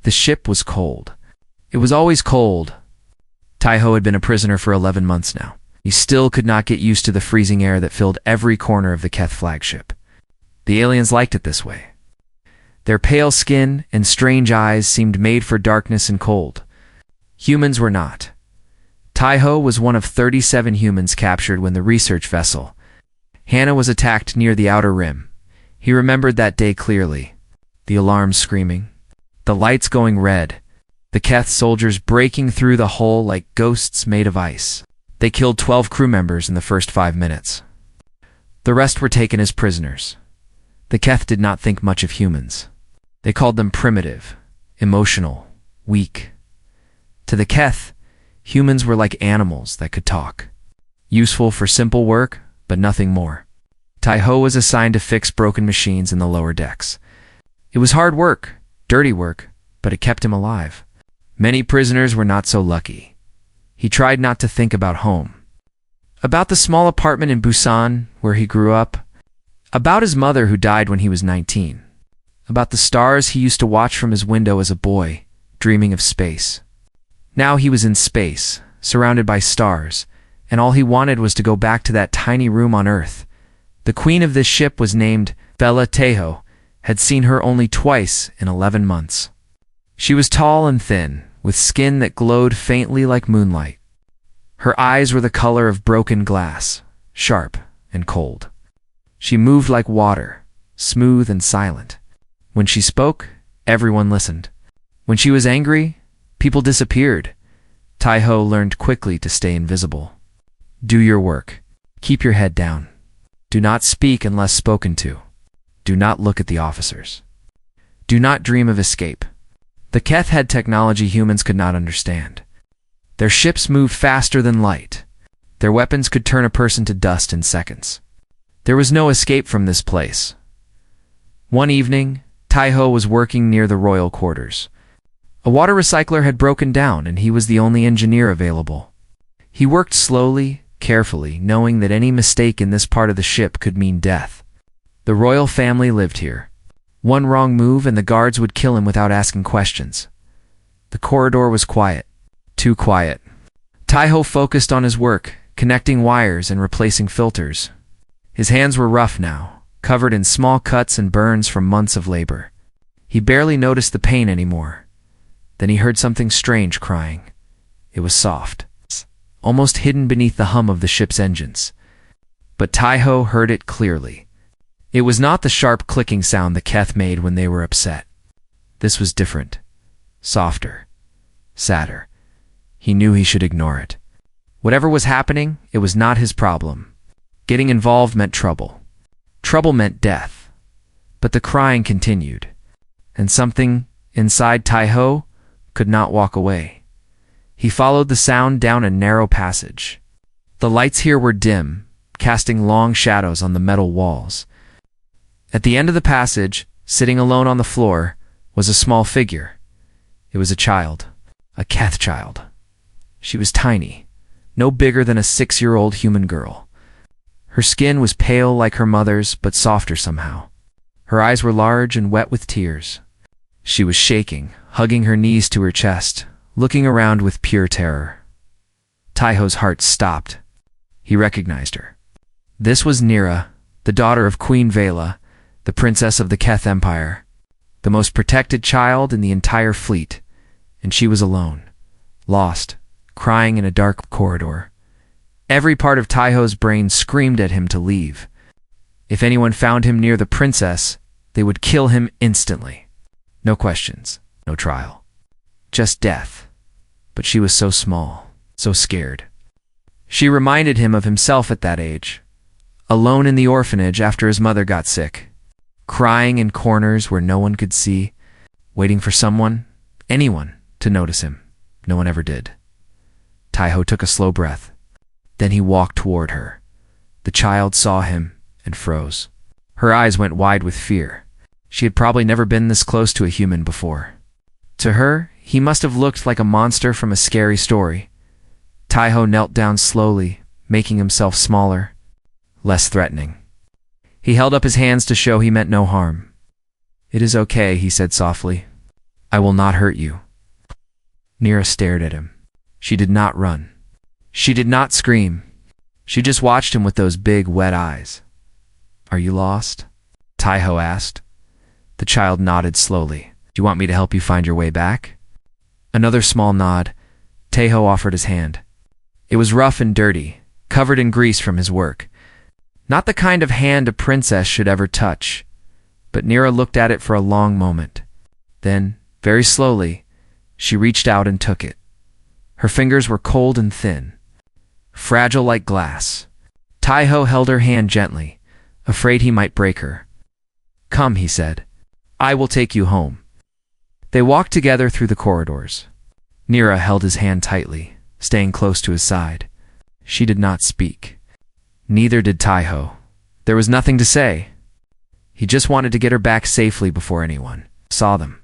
The ship was cold. It was always cold. Taiho had been a prisoner for 11 months now. He still could not get used to the freezing air that filled every corner of the Keth flagship. The aliens liked it this way. Their pale skin and strange eyes seemed made for darkness and cold. Humans were not. Taiho was one of 37 humans captured when the research vessel Hannah was attacked near the outer rim. He remembered that day clearly. The alarms screaming, the lights going red, the Keth soldiers breaking through the hull like ghosts made of ice. They killed 12 crew members in the first 5 minutes. The rest were taken as prisoners. The Keth did not think much of humans. They called them primitive, emotional, weak. To the Keth, humans were like animals that could talk. Useful for simple work, but nothing more. Taiho was assigned to fix broken machines in the lower decks. It was hard work, dirty work, but it kept him alive. Many prisoners were not so lucky. He tried not to think about home. About the small apartment in Busan where he grew up. About his mother who died when he was 19. About the stars he used to watch from his window as a boy, dreaming of space. Now he was in space, surrounded by stars, and all he wanted was to go back to that tiny room on Earth. The queen of this ship was named Bella Taiho, had seen her only twice in 11 months. She was tall and thin, with skin that glowed faintly like moonlight. Her eyes were the color of broken glass, sharp and cold. She moved like water, smooth and silent. When she spoke, everyone listened. When she was angry, people disappeared. Taiho learned quickly to stay invisible. Do your work. Keep your head down. Do not speak unless spoken to. Do not look at the officers. Do not dream of escape. The Keth had technology humans could not understand. Their ships moved faster than light. Their weapons could turn a person to dust in seconds. There was no escape from this place. One evening, Taiho was working near the royal quarters. A water recycler had broken down and he was the only engineer available. He worked slowly, carefully, knowing that any mistake in this part of the ship could mean death. The royal family lived here. One wrong move and the guards would kill him without asking questions. The corridor was quiet. Too quiet. Taiho focused on his work, connecting wires and replacing filters. His hands were rough now, covered in small cuts and burns from months of labor. He barely noticed the pain anymore. Then he heard something strange crying. It was soft, almost hidden beneath the hum of the ship's engines. But Taiho heard it clearly. It was not the sharp clicking sound the Keth made when they were upset. This was different. Softer. Sadder. He knew he should ignore it. Whatever was happening, it was not his problem. Getting involved meant trouble. Trouble meant death. But the crying continued, and something inside Taiho could not walk away. He followed the sound down a narrow passage. The lights here were dim, casting long shadows on the metal walls. At the end of the passage, sitting alone on the floor, was a small figure. It was a child, a Keth child. She was tiny, no bigger than a 6-year-old human girl. Her skin was pale like her mother's, but softer somehow. Her eyes were large and wet with tears. She was shaking, hugging her knees to her chest, looking around with pure terror. Taiho's heart stopped. He recognized her. This was Nira, the daughter of Queen Vela, the princess of the Keth Empire, the most protected child in the entire fleet, and she was alone, lost, crying in a dark corridor. Every part of Taiho's brain screamed at him to leave. If anyone found him near the princess, they would kill him instantly. No questions, no trial. Just death. But she was so small, so scared. She reminded him of himself at that age, alone in the orphanage after his mother got sick, crying in corners where no one could see, waiting for someone, anyone, to notice him. No one ever did. Taiho took a slow breath. Then he walked toward her. The child saw him and froze. Her eyes went wide with fear. She had probably never been this close to a human before. To her, he must have looked like a monster from a scary story. Taiho knelt down slowly, making himself smaller, less threatening. He held up his hands to show he meant no harm. "It is okay," he said softly. I will not hurt you. Nira stared at him. She did not run. She did not scream. She just watched him with those big, wet eyes. Are you lost? Taiho asked. The child nodded slowly. Do you want me to help you find your way back? Another small nod. Taiho offered his hand. It was rough and dirty, covered in grease from his work. Not the kind of hand a princess should ever touch. But Nira looked at it for a long moment. Then, very slowly, she reached out and took it. Her fingers were cold and thin, fragile like glass. Taiho held her hand gently, afraid he might break her. Come, he said. I will take you home. They walked together through the corridors. Nira held his hand tightly, staying close to his side. She did not speak. Neither did Taiho. There was nothing to say. He just wanted to get her back safely before anyone saw them.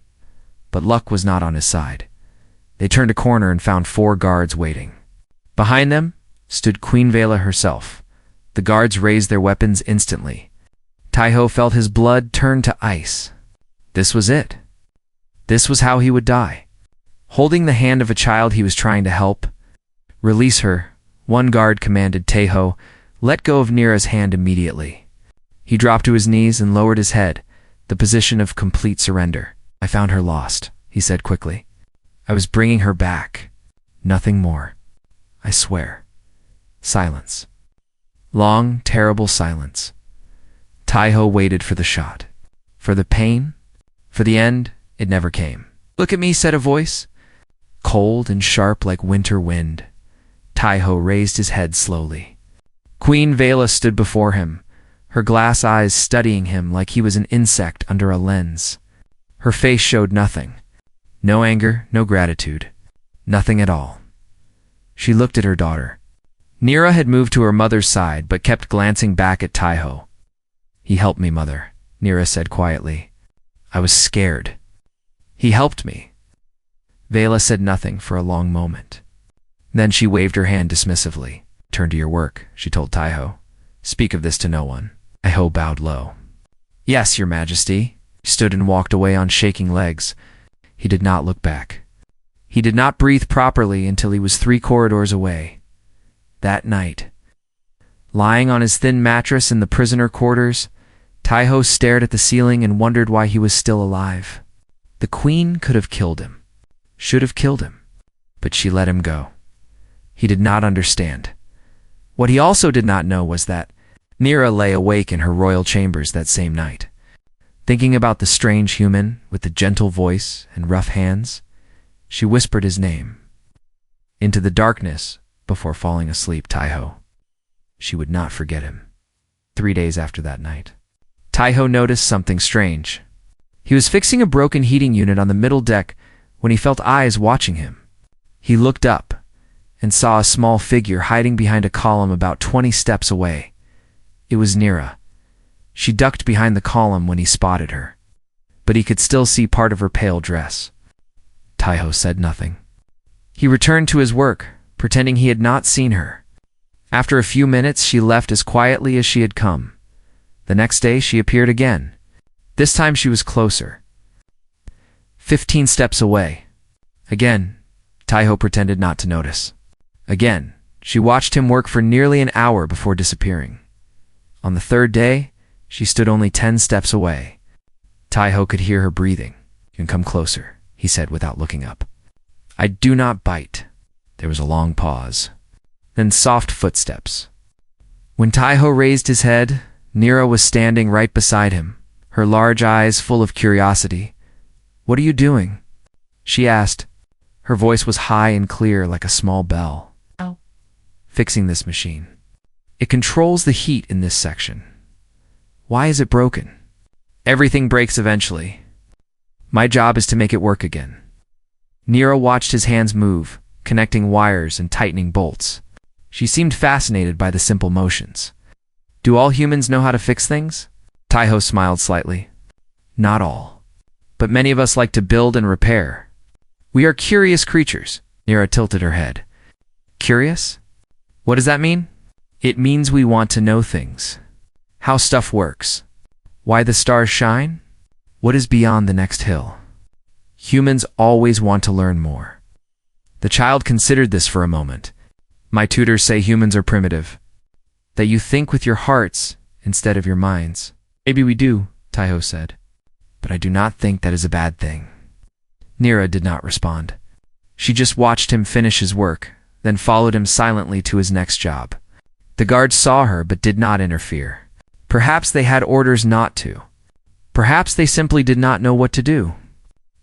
But luck was not on his side. They turned a corner and found 4 guards waiting. Behind them stood Queen Vela herself. The guards raised their weapons instantly. Taiho felt his blood turn to ice. This was it. This was how he would die. Holding the hand of a child he was trying to help. Release her, one guard commanded Taiho. Let go of Nira's hand immediately. He dropped to his knees and lowered his head, the position of complete surrender. I found her lost, he said quickly. I was bringing her back. Nothing more. I swear. Silence. Long, terrible silence. Taiho waited for the shot. For the pain? For the end, it never came. Look at me, said a voice. Cold and sharp like winter wind. Taiho raised his head slowly. Queen Vela stood before him, her glass eyes studying him like he was an insect under a lens. Her face showed nothing. No anger, no gratitude. Nothing at all. She looked at her daughter. Nira had moved to her mother's side but kept glancing back at Taiho. He helped me, mother, Nira said quietly. I was scared. He helped me. Vela said nothing for a long moment. Then she waved her hand dismissively. Turn to your work, she told Taiho. Speak of this to no one. Taiho bowed low. Yes, your majesty. He stood and walked away on shaking legs. He did not look back. He did not breathe properly until he was 3 corridors away. That night, lying on his thin mattress in the prisoner quarters, Taiho stared at the ceiling and wondered why he was still alive. The queen could have killed him, should have killed him, but she let him go. He did not understand. What he also did not know was that Nira lay awake in her royal chambers that same night, thinking about the strange human with the gentle voice and rough hands. She whispered his name into the darkness before falling asleep. Taiho. She would not forget him. 3 days after that night, Taiho noticed something strange. He was fixing a broken heating unit on the middle deck when he felt eyes watching him. He looked up and saw a small figure hiding behind a column about 20 steps away. It was Nira. She ducked behind the column when he spotted her, but he could still see part of her pale dress. Taiho said nothing. He returned to his work, pretending he had not seen her. After a few minutes, she left as quietly as she had come. The next day, she appeared again. This time she was closer. 15 steps away. Again, Taiho pretended not to notice. Again, she watched him work for nearly an hour before disappearing. On the 3rd day, she stood only 10 steps away. Taiho could hear her breathing. You can come closer, he said without looking up. I do not bite. There was a long pause. Then soft footsteps. When Taiho raised his head, Nira was standing right beside him, her large eyes full of curiosity. What are you doing? She asked. Her voice was high and clear like a small bell. Oh. Fixing this machine. It controls the heat in this section. Why is it broken? Everything breaks eventually. My job is to make it work again. Nira watched his hands move, connecting wires and tightening bolts. She seemed fascinated by the simple motions. Do all humans know how to fix things? Taiho smiled slightly. Not all. But many of us like to build and repair. We are curious creatures. Nira tilted her head. Curious? What does that mean? It means we want to know things. How stuff works. Why the stars shine? What is beyond the next hill? Humans always want to learn more. The child considered this for a moment. My tutors say humans are primitive, that you think with your hearts instead of your minds. Maybe we do, Taiho said, but I do not think that is a bad thing. Nira did not respond. She just watched him finish his work, then followed him silently to his next job. The guards saw her but did not interfere. Perhaps they had orders not to. Perhaps they simply did not know what to do.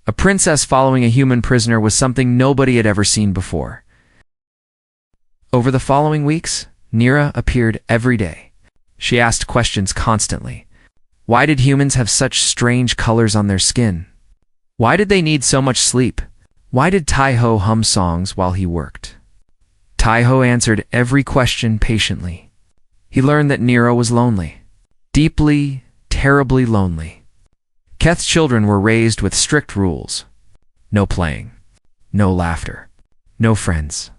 A princess following a human prisoner was something nobody had ever seen before. Over the following weeks, Nira appeared every day. She asked questions constantly. Why did humans have such strange colors on their skin? Why did they need so much sleep? Why did Taiho hum songs while he worked? Taiho answered every question patiently. He learned that Nira was lonely. Deeply, terribly lonely. Keth's children were raised with strict rules. No playing. No laughter. No friends.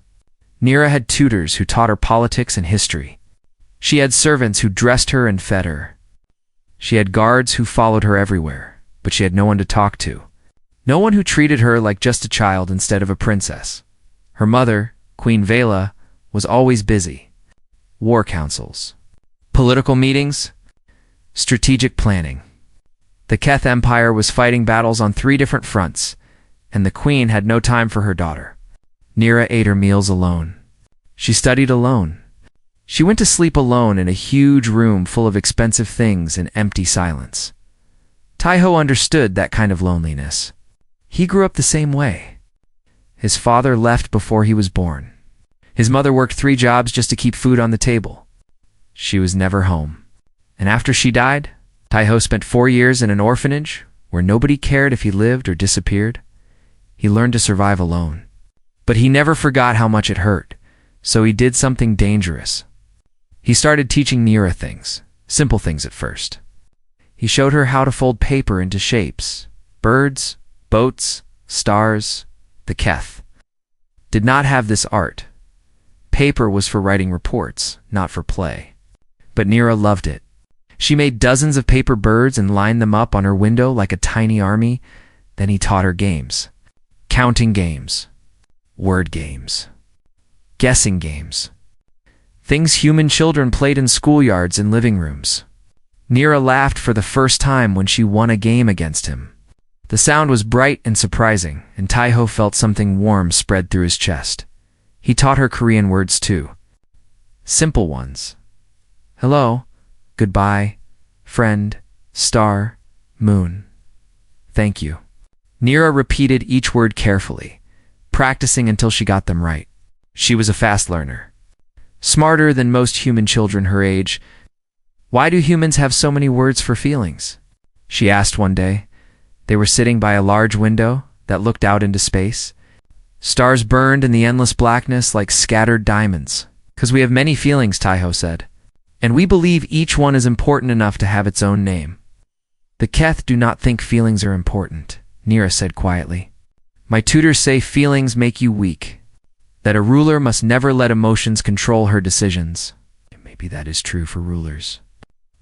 Nira had tutors who taught her politics and history. She had servants who dressed her and fed her. She had guards who followed her everywhere, but she had no one to talk to. No one who treated her like just a child instead of a princess. Her mother, Queen Vela, was always busy. War councils. Political meetings. Strategic planning. The Keth Empire was fighting battles on 3 different fronts, and the queen had no time for her daughter. Nira ate her meals alone. She studied alone. She went to sleep alone in a huge room full of expensive things and empty silence. Taiho understood that kind of loneliness. He grew up the same way. His father left before he was born. His mother worked 3 jobs just to keep food on the table. She was never home. And after she died, Taiho spent 4 years in an orphanage where nobody cared if he lived or disappeared. He learned to survive alone. But he never forgot how much it hurt, so he did something dangerous. He started teaching Nira things, simple things at first. He showed her how to fold paper into shapes: birds, boats, stars. The Keth did not have this art. Paper was for writing reports, not for play. But Nira loved it. She made dozens of paper birds and lined them up on her window like a tiny army. Then he taught her games. Counting games. Word games. Guessing games. Things human children played in schoolyards and living rooms. Nira laughed for the first time when she won a game against him. The sound was bright and surprising, and Taiho felt something warm spread through his chest. He taught her Korean words too. Simple ones. Hello, goodbye, friend, star, moon. Thank you. Nira repeated each word carefully, practicing until she got them right. She was a fast learner. Smarter than most human children her age. Why do humans have so many words for feelings? She asked one day. They were sitting by a large window that looked out into space. Stars burned in the endless blackness like scattered diamonds. "'Cause we have many feelings," Taiho said. "And we believe each one is important enough to have its own name." "The Keth do not think feelings are important," Nira said quietly. "My tutors say feelings make you weak, that a ruler must never let emotions control her decisions." Maybe that is true for rulers.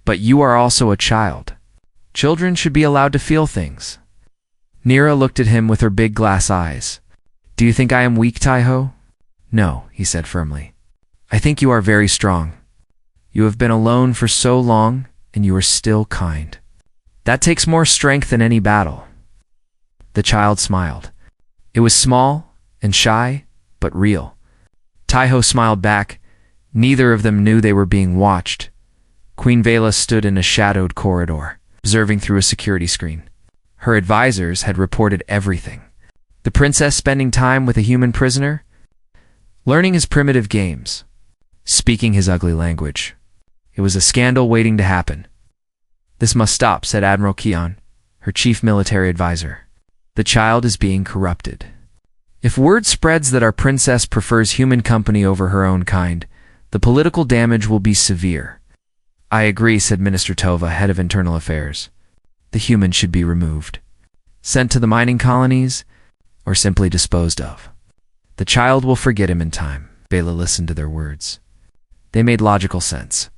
"But you are also a child. Children should be allowed to feel things." Nira looked at him with her big glass eyes. "Do you think I am weak, Taiho?" "No," he said firmly. "I think you are very strong. You have been alone for so long, and you are still kind. That takes more strength than any battle." The child smiled. It was small and shy, but real. Taiho smiled back. Neither of them knew they were being watched. Queen Vela stood in a shadowed corridor, observing through a security screen. Her advisors had reported everything. The princess spending time with a human prisoner, learning his primitive games, speaking his ugly language. It was a scandal waiting to happen. "This must stop," said Admiral Kion, her chief military advisor. "The child is being corrupted. If word spreads that our princess prefers human company over her own kind, the political damage will be severe." "I agree," said Minister Tova, head of internal affairs. "The human should be removed, sent to the mining colonies, or simply disposed of. The child will forget him in time." Bela listened to their words. They made logical sense.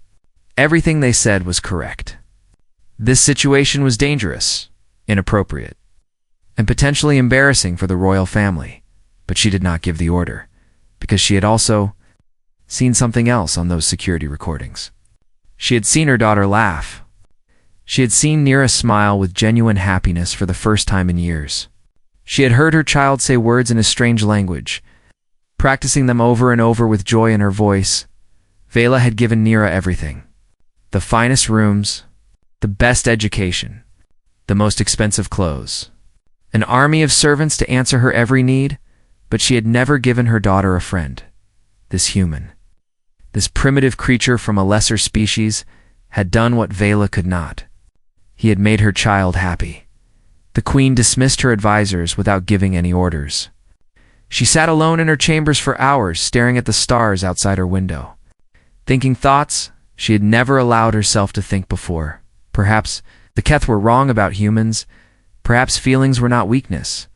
Everything they said was correct. This situation was dangerous, inappropriate. and potentially embarrassing for the royal family. But she did not give the order, because she had also seen something else on those security recordings. She had seen her daughter laugh. She had seen Nira smile with genuine happiness for the first time in years. She had heard her child say words in a strange language, practicing them over and over with joy in her voice. Vela had given Nira everything. The finest rooms, the best education, the most expensive clothes, an army of servants to answer her every need, but she had never given her daughter a friend. This human, this primitive creature from a lesser species, had done what Vela could not. He had made her child happy. The queen dismissed her advisors without giving any orders. She sat alone in her chambers for hours, staring at the stars outside her window, thinking thoughts she had never allowed herself to think before. Perhaps the Keth were wrong about humans. Perhaps feelings were not weakness.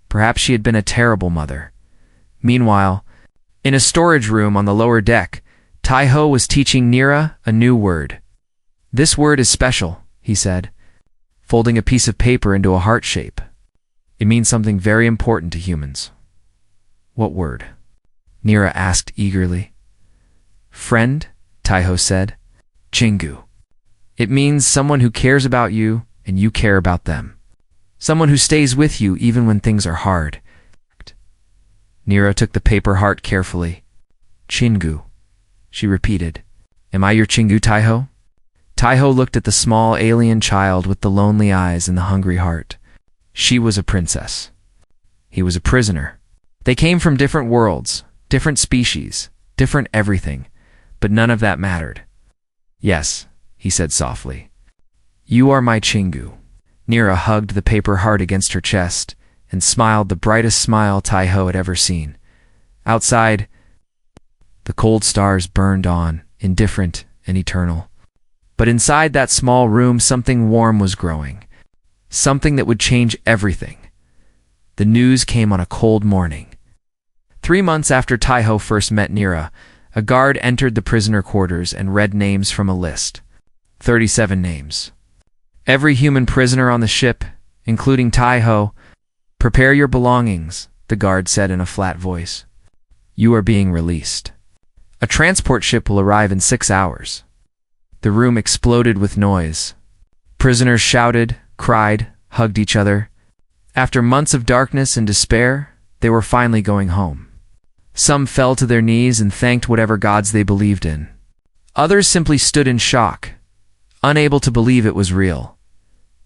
Perhaps she had been a terrible mother. Meanwhile, in a storage room on the lower deck, Taiho was teaching Nira a new word. "This word is special," he said, folding a piece of paper into a heart shape. "It means something very important to humans." "What word?" Nira asked eagerly. "Friend," Taiho said. "Chingu. It means someone who cares about you and you care about them. Someone who stays with you even when things are hard." Nira took the paper heart carefully. "Chingu," she repeated. "Am I your Chingu, Taiho?" Taiho looked at the small alien child with the lonely eyes and the hungry heart. She was a princess. He was a prisoner. They came from different worlds, different species, different everything, but none of that mattered. "Yes," he said softly. "You are my Chingu." Nira hugged the paper heart against her chest and smiled the brightest smile Taiho had ever seen. Outside, the cold stars burned on, indifferent and eternal. But inside that small room, something warm was growing, something that would change everything. The news came on a cold morning. 3 months after Taiho first met Nira, a guard entered the prisoner quarters and read names from a list. 37 names. "Every human prisoner on the ship, including Taiho, prepare your belongings," the guard said in a flat voice. "You are being released. A transport ship will arrive in 6 hours." The room exploded with noise. Prisoners shouted, cried, hugged each other. After months of darkness and despair, they were finally going home. Some fell to their knees and thanked whatever gods they believed in. Others simply stood in shock, unable to believe it was real.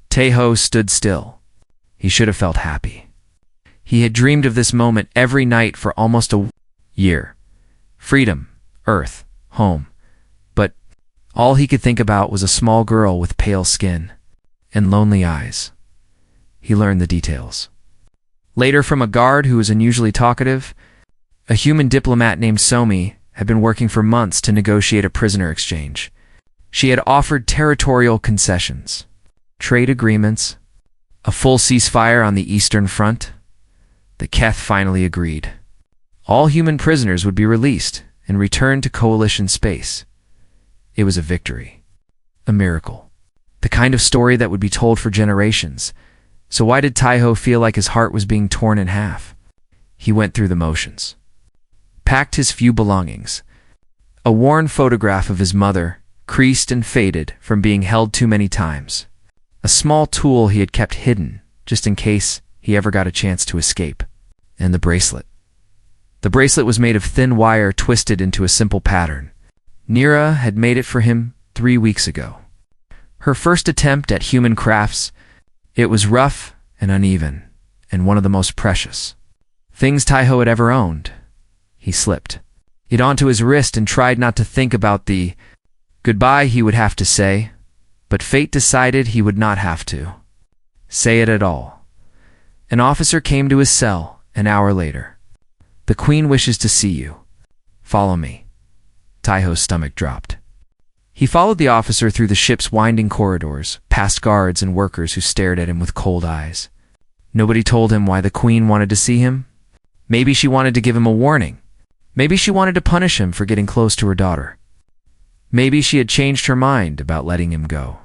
Taiho stood still. He should have felt happy. He had dreamed of this moment every night for almost a year. Freedom, Earth, home. But all he could think about was a small girl with pale skin and lonely eyes. He learned the details. Later, from a guard who was unusually talkative, a human diplomat named Somi had been working for months to negotiate a prisoner exchange. She had offered territorial concessions, trade agreements, a full ceasefire on the Eastern Front. The Keth finally agreed. All human prisoners would be released and returned to coalition space. It was a victory, a miracle, the kind of story that would be told for generations. So why did Taiho feel like his heart was being torn in half? He went through the motions, packed his few belongings. A worn photograph of his mother, creased and faded from being held too many times. A small tool he had kept hidden, just in case he ever got a chance to escape. And the bracelet. The bracelet was made of thin wire twisted into a simple pattern. Nira had made it for him 3 weeks ago. Her first attempt at human crafts. It was rough and uneven, and one of the most precious things Taiho had ever owned. He slipped it onto his wrist and tried not to think about the goodbye he would have to say, but fate decided he would not have to say it at all. An officer came to his cell an hour later. "The Queen wishes to see you. Follow me." Taiho's stomach dropped. He followed the officer through the ship's winding corridors, past guards and workers who stared at him with cold eyes. Nobody told him why the Queen wanted to see him. Maybe she wanted to give him a warning. Maybe she wanted to punish him for getting close to her daughter. Maybe she had changed her mind about letting him go.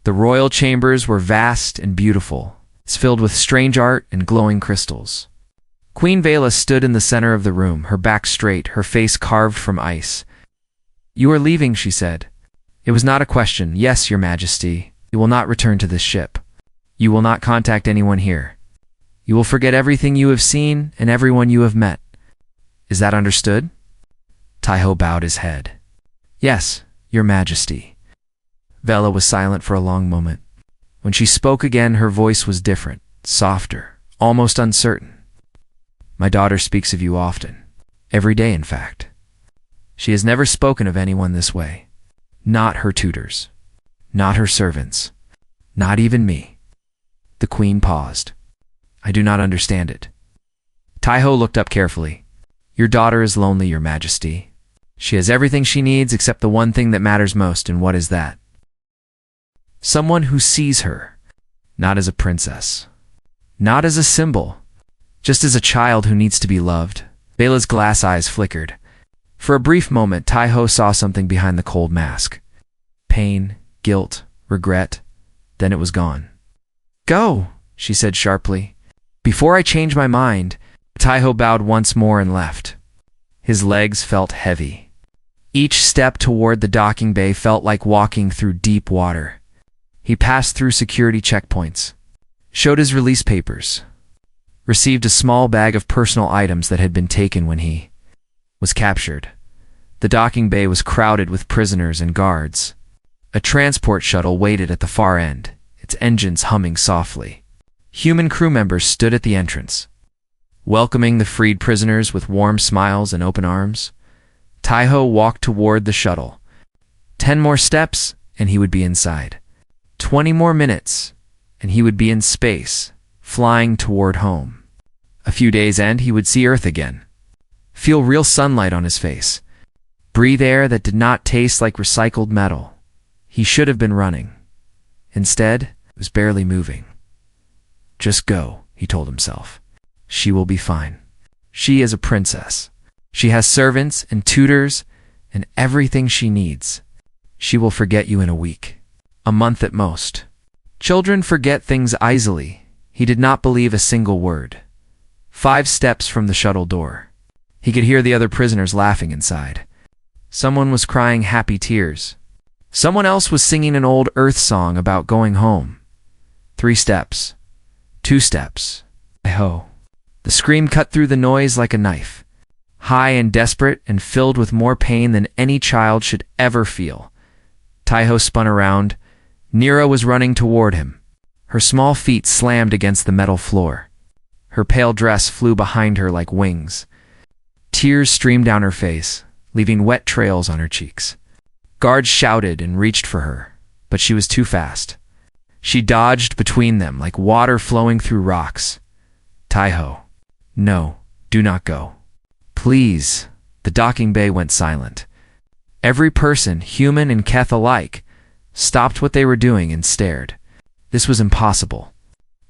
The royal chambers were vast and beautiful, It's filled with strange art and glowing crystals. Queen Vela stood in the center of the room, her back straight, her face carved from ice. "You are leaving," she said. It was not a question. "Yes, Your Majesty. You will not return to this ship. You will not contact anyone here. You will forget everything you have seen and everyone you have met. Is that understood?" Taiho bowed his head. "Yes, Your Majesty." Vela was silent for a long moment. When she spoke again, her voice was different, softer, almost uncertain. "My daughter speaks of you often. Every day, in fact. She has never spoken of anyone this way. Not her tutors. Not her servants. Not even me." The queen paused. "I do not understand it." Taiho looked up carefully. "Your daughter is lonely, Your Majesty. She has everything she needs except the one thing that matters most, and what is that? Someone who sees her, not as a princess, not as a symbol, just as a child who needs to be loved." Vela's glass eyes flickered. For a brief moment, Taiho saw something behind the cold mask. Pain, guilt, regret. Then it was gone. "Go," she said sharply. "Before I change my mind." Taiho bowed once more and left. His legs felt heavy. Each step toward the docking bay felt like walking through deep water. He passed through security checkpoints, showed his release papers, received a small bag of personal items that had been taken when he was captured. The docking bay was crowded with prisoners and guards. A transport shuttle waited at the far end, its engines humming softly. Human crew members stood at the entrance, welcoming the freed prisoners with warm smiles and open arms. Taiho walked toward the shuttle. 10 more steps, and he would be inside. 20 more minutes, and he would be in space, flying toward home. A few days and he would see Earth again. Feel real sunlight on his face. Breathe air that did not taste like recycled metal. He should have been running. Instead, he was barely moving. "Just go," he told himself. "She will be fine. She is a princess. She has servants and tutors and everything she needs. She will forget you in a week. A month at most." Children forget things easily. He did not believe a single word. 5 steps from the shuttle door. He could hear the other prisoners laughing inside. Someone was crying happy tears. Someone else was singing an old Earth song about going home. 3 steps. 2 steps. Ho. The scream cut through the noise like a knife. High and desperate and filled with more pain than any child should ever feel. Taiho spun around. Nira was running toward him. Her small feet slammed against the metal floor. Her pale dress flew behind her like wings. Tears streamed down her face, leaving wet trails on her cheeks. Guards shouted and reached for her, but she was too fast. She dodged between them like water flowing through rocks. "Taiho, no, do not go. Please." The docking bay went silent. Every person, human and Keth alike, stopped what they were doing and stared. This was impossible.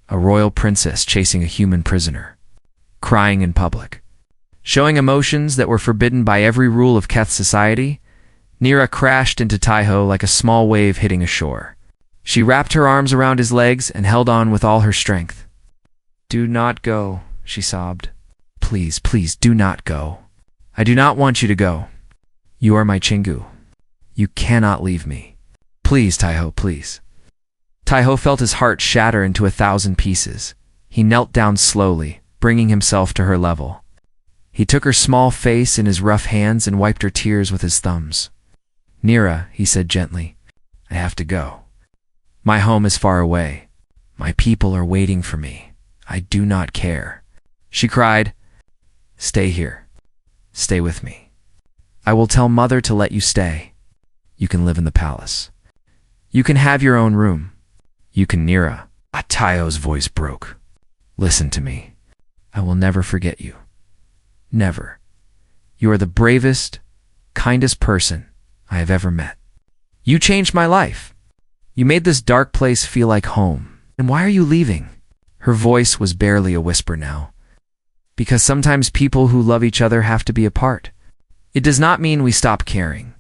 A royal princess chasing a human prisoner. Crying in public. Showing emotions that were forbidden by every rule of Keth society. Nira crashed into Taiho like a small wave hitting a shore. She wrapped her arms around his legs and held on with all her strength. "Do not go," she sobbed. "Please, please, do not go. I do not want you to go. You are my Chingu. You cannot leave me. Please, Taiho, please." Taiho felt his heart shatter into 1,000 pieces. He knelt down slowly, bringing himself to her level. He took her small face in his rough hands and wiped her tears with his thumbs. "Nira," he said gently, "I have to go. My home is far away. My people are waiting for me. I do not care." She cried, "Stay here. Stay with me. I will tell Mother to let you stay. You can live in the palace. You can have your own room. You can." Nira. Taiho's voice broke. "Listen to me. I will never forget you. Never. You are the bravest, kindest person I have ever met. You changed my life. You made this dark place feel like home. And why are you leaving?" Her voice was barely a whisper now. "Because sometimes people who love each other have to be apart. It does not mean we stop caring.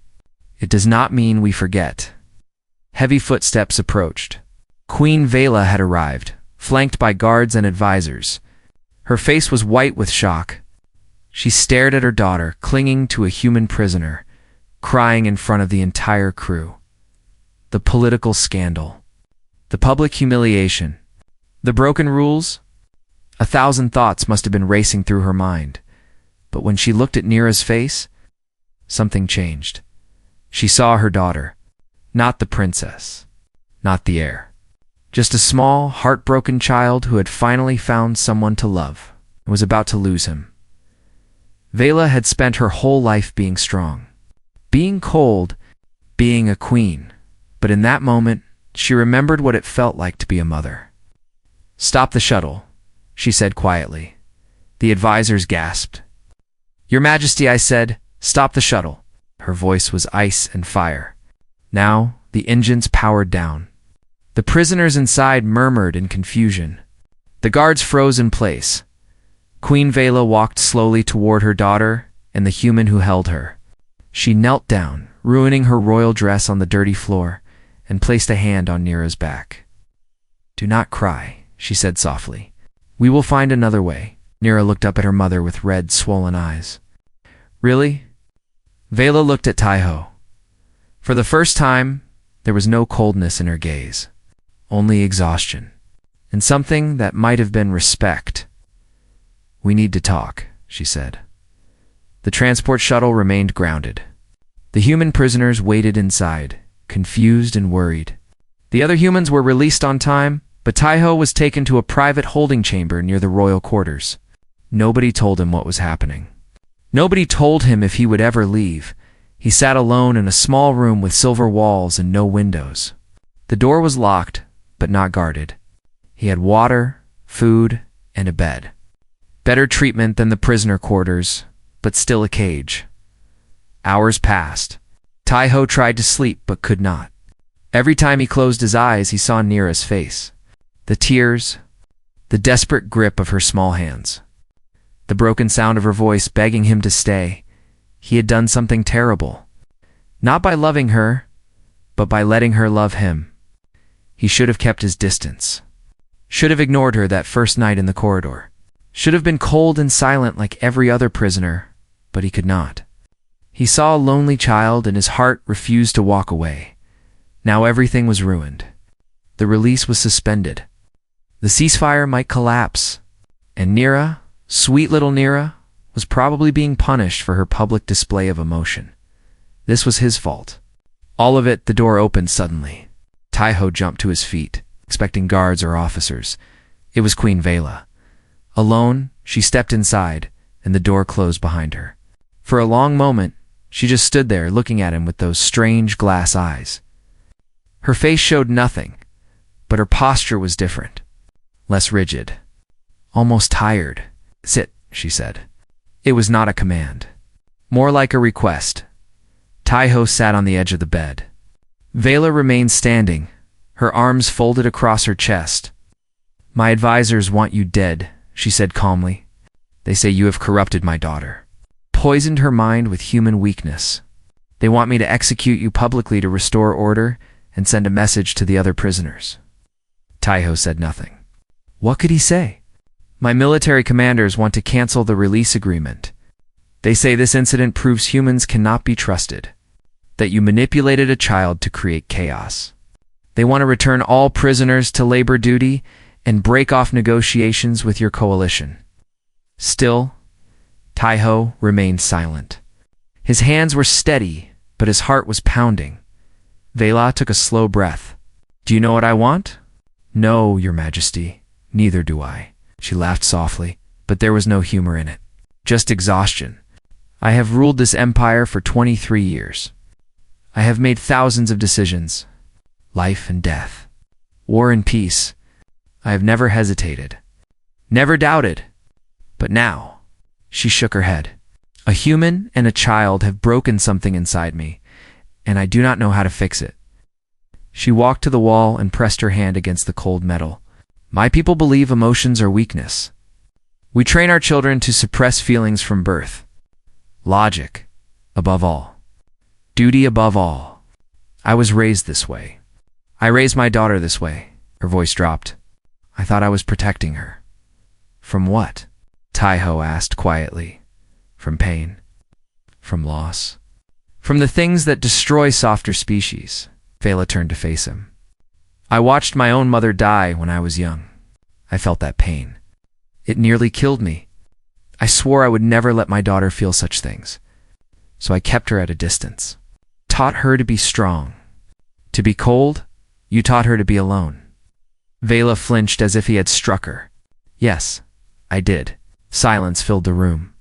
It does not mean we forget." Heavy footsteps approached. Queen Vela had arrived, flanked by guards and advisors. Her face was white with shock. She stared at her daughter, clinging to a human prisoner, crying in front of the entire crew. The political scandal. The public humiliation. The broken rules. 1,000 thoughts must have been racing through her mind. But when she looked at Nira's face, something changed. She saw her daughter. Not the princess. Not the heir. Just a small, heartbroken child who had finally found someone to love and was about to lose him. Vela had spent her whole life being strong, being cold, being a queen. But in that moment, she remembered what it felt like to be a mother. "Stop the shuttle," she said quietly. The advisors gasped. "Your Majesty," I said, "stop the shuttle." Her voice was ice and fire. Now, the engines powered down. The prisoners inside murmured in confusion. The guards froze in place. Queen Vela walked slowly toward her daughter and the human who held her. She knelt down, ruining her royal dress on the dirty floor, and placed a hand on Nira's back. "Do not cry," she said softly. "We will find another way." Nira looked up at her mother with red, swollen eyes. "Really?" Vela looked at Taiho. For the first time, there was no coldness in her gaze, only exhaustion, and something that might have been respect. "We need to talk," she said. The transport shuttle remained grounded. The human prisoners waited inside, confused and worried. The other humans were released on time, but Taiho was taken to a private holding chamber near the royal quarters. Nobody told him what was happening. Nobody told him if he would ever leave. He sat alone in a small room with silver walls and no windows. The door was locked, but not guarded. He had water, food, and a bed. Better treatment than the prisoner quarters, but still a cage. Hours passed. Taiho tried to sleep but could not. Every time he closed his eyes, he saw Nira's face. The tears, the desperate grip of her small hands. The broken sound of her voice begging him to stay. He had done something terrible. Not by loving her, but by letting her love him. He should have kept his distance. Should have ignored her that first night in the corridor. Should have been cold and silent like every other prisoner, but he could not. He saw a lonely child and his heart refused to walk away. Now everything was ruined. The release was suspended. The ceasefire might collapse. And Nira, sweet little Nira, was probably being punished for her public display of emotion. This was his fault. All of it. The door opened suddenly. Taiho jumped to his feet, expecting guards or officers. It was Queen Vela. Alone, she stepped inside, and the door closed behind her. For a long moment, she just stood there looking at him with those strange glass eyes. Her face showed nothing, but her posture was different. Less rigid. Almost tired. "Sit," she said. It was not a command. More like a request. Taiho sat on the edge of the bed. Vela remained standing, her arms folded across her chest. "My advisors want you dead," she said calmly. "They say you have corrupted my daughter, poisoned her mind with human weakness. They want me to execute you publicly to restore order and send a message to the other prisoners." Taiho said nothing. What could he say? "My military commanders want to cancel the release agreement. They say this incident proves humans cannot be trusted, that you manipulated a child to create chaos. They want to return all prisoners to labor duty and break off negotiations with your coalition." Still, Taiho remained silent. His hands were steady, but his heart was pounding. Vela took a slow breath. "Do you know what I want?" "No, Your Majesty, neither do I." She laughed softly, but there was no humor in it. Just exhaustion. "I have ruled this empire for 23 years. I have made thousands of decisions. Life and death. War and peace. I have never hesitated. Never doubted. But now," she shook her head, "a human and a child have broken something inside me, and I do not know how to fix it." She walked to the wall and pressed her hand against the cold metal. "My people believe emotions are weakness. We train our children to suppress feelings from birth. Logic, above all. Duty above all. I was raised this way. I raised my daughter this way." Her voice dropped. I thought I was protecting her. From what? Taiho asked quietly. From pain. From loss. From the things that destroy softer species. Vela turned to face him. I watched my own mother die when I was young. I felt that pain. It nearly killed me. I swore I would never let my daughter feel such things. So I kept her at a distance. Taught her to be strong. To be cold, you taught her to be alone. Vela flinched as if he had struck her. Yes, I did. Silence filled the room.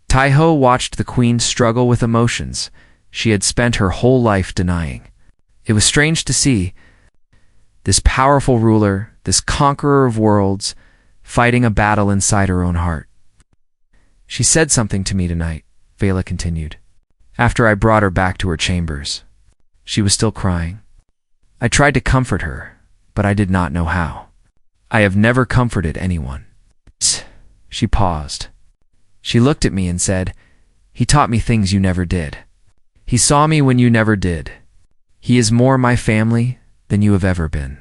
Taiho watched the queen struggle with emotions she had spent her whole life denying. It was strange to see this powerful ruler, this conqueror of worlds, fighting a battle inside her own heart. She said something to me tonight, Vela continued, after I brought her back to her chambers. She was still crying. I tried to comfort her, but I did not know how. I have never comforted anyone. She paused. She looked at me and said, "He taught me things you never did. He saw me when you never did. He is more my family than you have ever been."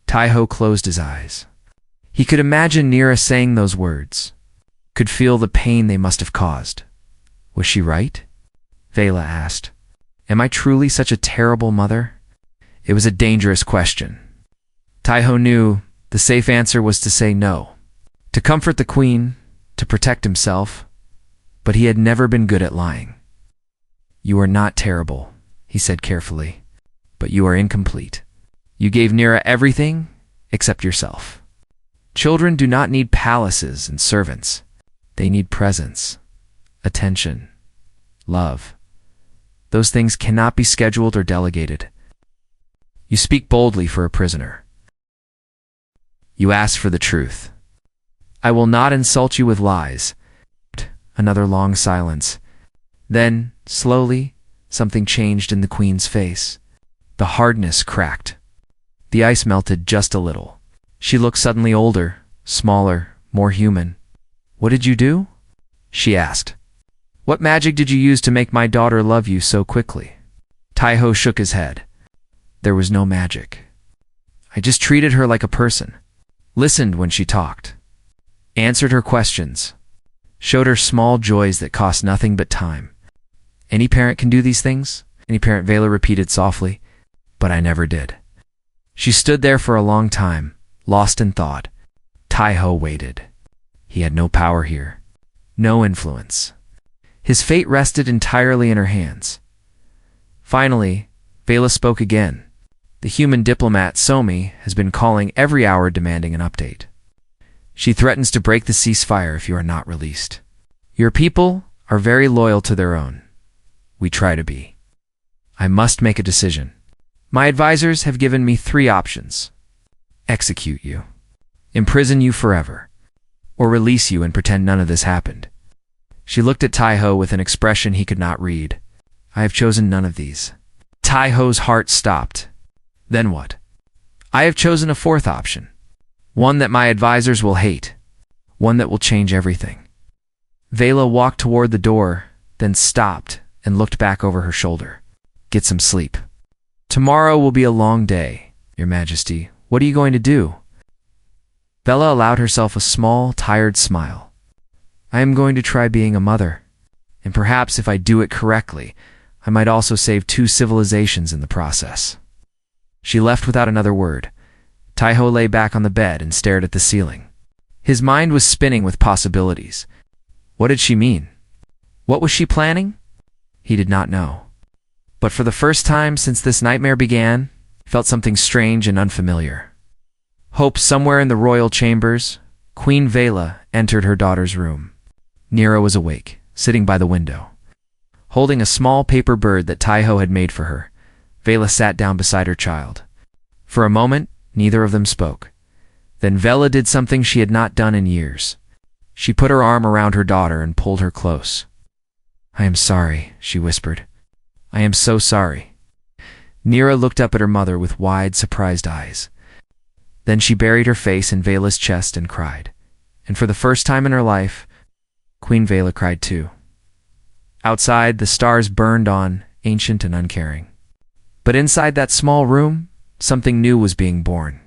Taiho closed his eyes. He could imagine Nira saying those words, could feel the pain they must have caused. Was she right? Vela asked. Am I truly such a terrible mother? It was a dangerous question. Taiho knew the safe answer was to say no, to comfort the queen, to protect himself, but he had never been good at lying. You are not terrible, he said carefully, but you are incomplete. You gave Nira everything except yourself. Children do not need palaces and servants. They need presence, attention, love. Those things cannot be scheduled or delegated. You speak boldly for a prisoner. You ask for the truth. I will not insult you with lies. Another long silence. Then, slowly, something changed in the queen's face. The hardness cracked. The ice melted just a little. She looked suddenly older, smaller, more human. What did you do? She asked. What magic did you use to make my daughter love you so quickly? Taiho shook his head. There was no magic. I just treated her like a person. Listened when she talked. Answered her questions. Showed her small joys that cost nothing but time. Any parent can do these things? Any parent, Vela repeated softly. But I never did. She stood there for a long time, lost in thought. Taiho waited. He had no power here. No influence. His fate rested entirely in her hands. Finally, Vela spoke again. The human diplomat, Somi, has been calling every hour demanding an update. She threatens to break the ceasefire if you are not released. Your people are very loyal to their own. We try to be. I must make a decision. My advisors have given me 3 options. Execute you. Imprison you forever. Or release you and pretend none of this happened. She looked at Taiho with an expression he could not read. I have chosen none of these. Taiho's heart stopped. Then what? I have chosen a 4th option. One that my advisors will hate. One that will change everything. Vela walked toward the door, then stopped and looked back over her shoulder. Get some sleep. Tomorrow will be a long day, Your Majesty. What are you going to do? Vela allowed herself a small, tired smile. I am going to try being a mother. And perhaps if I do it correctly, I might also save 2 civilizations in the process. She left without another word. Taiho lay back on the bed and stared at the ceiling. His mind was spinning with possibilities. What did she mean? What was she planning? He did not know. But for the first time since this nightmare began, he felt something strange and unfamiliar. Hope somewhere in the royal chambers, Queen Vela entered her daughter's room. Nira was awake, sitting by the window. Holding a small paper bird that Taiho had made for her, Vela sat down beside her child. For a moment, neither of them spoke. Then Vela did something she had not done in years. She put her arm around her daughter and pulled her close. I am sorry, she whispered. I am so sorry. Nira looked up at her mother with wide, surprised eyes. Then she buried her face in Vela's chest and cried. And for the first time in her life, Queen Vela cried too. Outside, the stars burned on, ancient and uncaring. But inside that small room, something new was being born.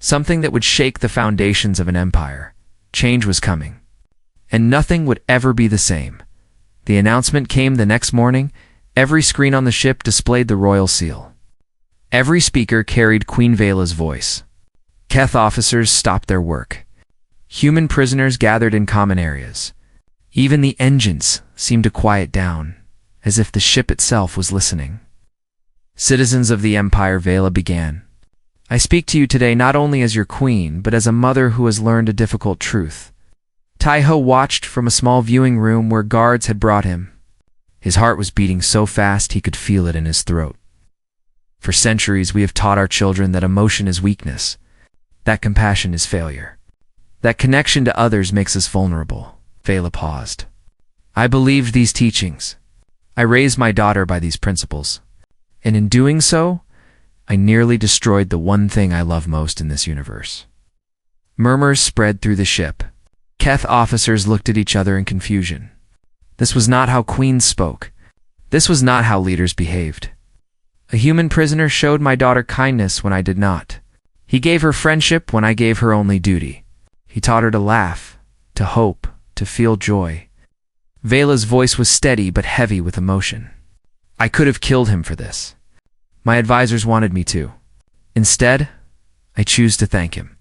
something that would shake the foundations of an empire. Change was coming, and nothing would ever be the same. The announcement came the next morning. Every screen on the ship displayed the royal seal. Every speaker carried Queen Vela's voice. Keth officers stopped their work. Human prisoners gathered in common areas. Even the engines seemed to quiet down, as if the ship itself was listening. Citizens of the Empire, Vela began. I speak to you today not only as your queen, but as a mother who has learned a difficult truth. Tai-Ho watched from a small viewing room where guards had brought him. His heart was beating so fast he could feel it in his throat. For centuries we have taught our children that emotion is weakness, that compassion is failure, that connection to others makes us vulnerable. Vela paused. I believed these teachings. I raised my daughter by these principles. And in doing so, I nearly destroyed the one thing I love most in this universe. Murmurs spread through the ship. Keth officers looked at each other in confusion. This was not how queens spoke. This was not how leaders behaved. A human prisoner showed my daughter kindness when I did not. He gave her friendship when I gave her only duty. He taught her to laugh, to hope, to feel joy. Vela's voice was steady but heavy with emotion. I could have killed him for this. My advisors wanted me to. Instead, I choose to thank him.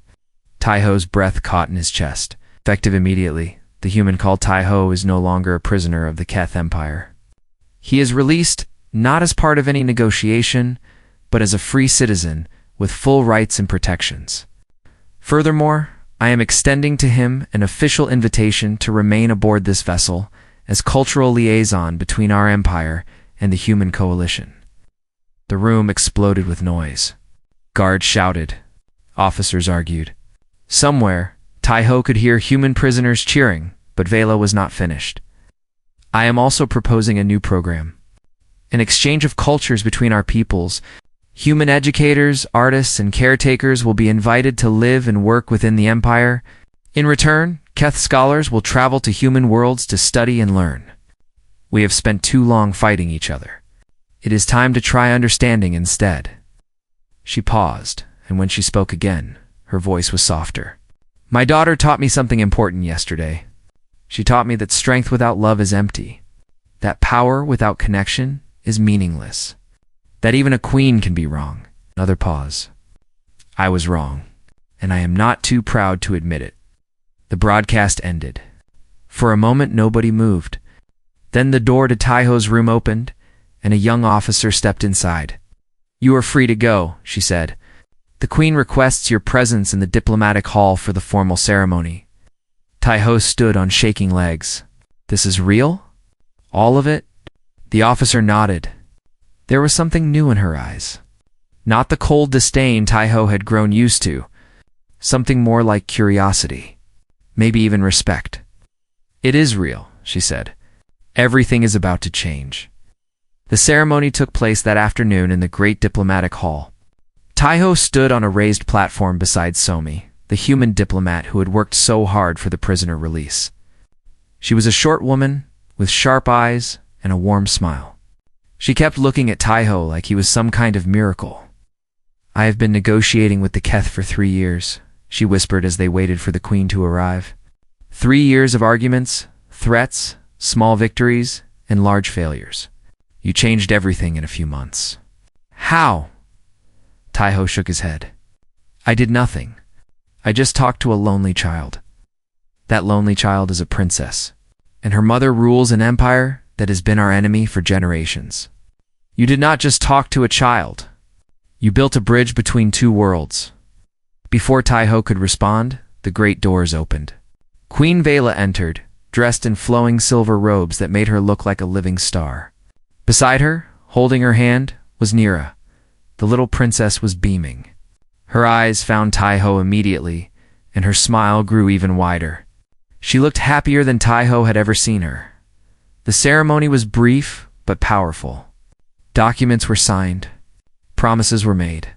Tai-Ho's breath caught in his chest. Effective immediately, the human called Tai-Ho is no longer a prisoner of the Keth Empire. He is released not as part of any negotiation, but as a free citizen with full rights and protections. Furthermore, I am extending to him an official invitation to remain aboard this vessel as cultural liaison between our empire and the human coalition. The room exploded with noise. Guards shouted. Officers argued. Somewhere, Tai-Ho could hear human prisoners cheering, but Vela was not finished. I am also proposing a new program. An exchange of cultures between our peoples. Human educators, artists, and caretakers will be invited to live and work within the Empire. In return, Keth scholars will travel to human worlds to study and learn. We have spent too long fighting each other. It is time to try understanding instead. She paused, and when she spoke again, her voice was softer. My daughter taught me something important yesterday. She taught me that strength without love is empty, that power without connection is meaningless, that even a queen can be wrong. Another pause. I was wrong, and I am not too proud to admit it. The broadcast ended. For a moment, nobody moved. Then the door to Tai-Ho's room opened, and a young officer stepped inside. You are free to go, she said. The Queen requests your presence in the diplomatic hall for the formal ceremony. Tai-Ho stood on shaking legs. This is real? All of it? The officer nodded. There was something new in her eyes. Not the cold disdain Tai-Ho had grown used to. Something more like curiosity. Maybe even respect. It is real, she said. Everything is about to change. The ceremony took place that afternoon in the great diplomatic hall. Tai-Ho stood on a raised platform beside Somi, the human diplomat who had worked so hard for the prisoner release. She was a short woman with sharp eyes and a warm smile. She kept looking at Tai-Ho like he was some kind of miracle. I have been negotiating with the Keth for 3 years, she whispered as they waited for the Queen to arrive. 3 years of arguments, threats, small victories, and large failures. You changed everything in a few months. How? Tai-Ho shook his head. I did nothing. I just talked to a lonely child. That lonely child is a princess, and her mother rules an empire that has been our enemy for generations. You did not just talk to a child. You built a bridge between two worlds. Before Tai-Ho could respond, the great doors opened. Queen Vela entered, dressed in flowing silver robes that made her look like a living star. Beside her, holding her hand, was Nira. The little princess was beaming. Her eyes found Tai-Ho immediately, and her smile grew even wider. She looked happier than Tai-Ho had ever seen her. The ceremony was brief but powerful. Documents were signed. Promises were made.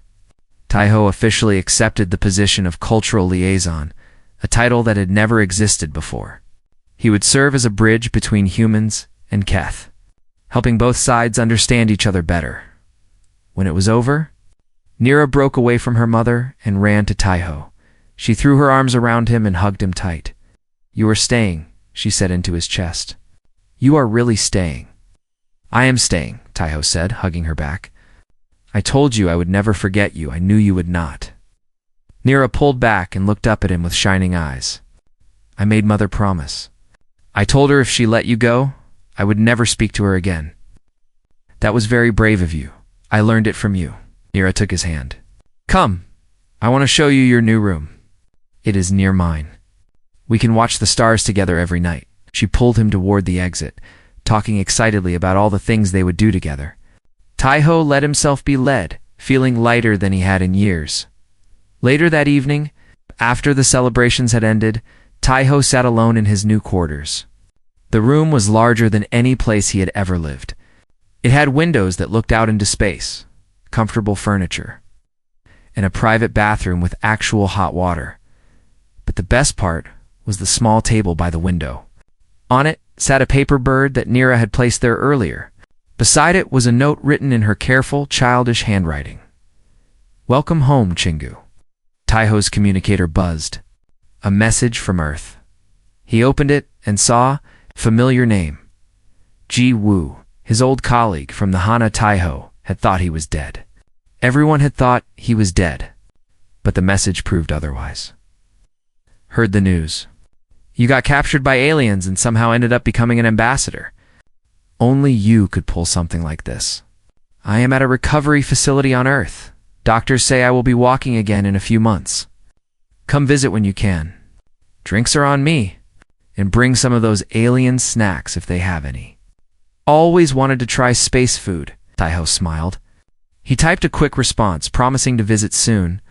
Tai-Ho officially accepted the position of cultural liaison, a title that had never existed before. He would serve as a bridge between humans and Keth, helping both sides understand each other better. When it was over, Nira broke away from her mother and ran to Taiho. She threw her arms around him and hugged him tight. "You are staying," she said into his chest. "You are really staying." "I am staying," Taiho said, hugging her back. "I told you I would never forget you. I knew you would not." Nira pulled back and looked up at him with shining eyes. "I made Mother promise. I told her if she let you go, I would never speak to her again." "That was very brave of you. I learned it from you." Nira took his hand. "Come, I want to show you your new room. It is near mine. We can watch the stars together every night." She pulled him toward the exit, talking excitedly about all the things they would do together. Taiho let himself be led, feeling lighter than he had in years. Later that evening, after the celebrations had ended, Taiho sat alone in his new quarters. The room was larger than any place he had ever lived. It had windows that looked out into space, comfortable furniture, and a private bathroom with actual hot water. But the best part was the small table by the window. On it sat a paper bird that Nira had placed there earlier. Beside it was a note written in her careful, childish handwriting. "Welcome home, Chingu." Taiho's communicator buzzed. A message from Earth. He opened it and saw a familiar name. Ji Wu, his old colleague from the Hana Taiho, had thought he was dead. Everyone had thought he was dead, but the message proved otherwise. "Heard the news. You got captured by aliens and somehow ended up becoming an ambassador. Only you could pull something like this. I am at a recovery facility on Earth. Doctors say I will be walking again in a few months. Come visit when you can. Drinks are on me. And bring some of those alien snacks if they have any." "Always wanted to try space food," Taiho smiled. He typed a quick response, promising to visit soon,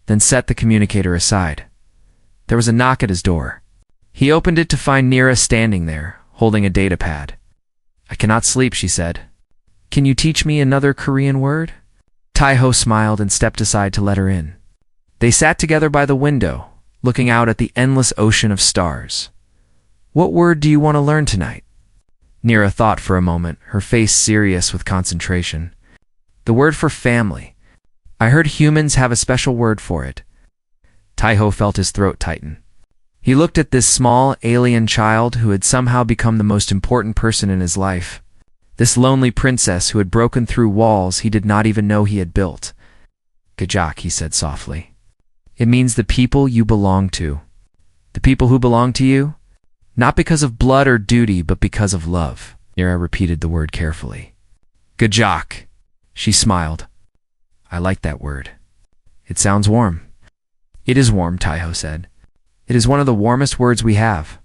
then set the communicator aside. There was a knock at his door. He opened it to find Nira standing there, holding a data pad. "I cannot sleep," she said. "Can you teach me another Korean word?" Taiho smiled and stepped aside to let her in. They sat together by the window, looking out at the endless ocean of stars. "What word do you want to learn tonight?" Nira thought for a moment, her face serious with concentration. "The word for family. I heard humans have a special word for it." Taiho felt his throat tighten. He looked at this small, alien child who had somehow become the most important person in his life. This lonely princess who had broken through walls he did not even know he had built. "Gajak," he said softly. "It means the people you belong to. The people who belong to you? Not because of blood or duty, but because of love." Nira repeated the word carefully. "Gajak." She smiled. "I like that word. It sounds warm." "It is warm," Taiho said. "It is one of the warmest words we have."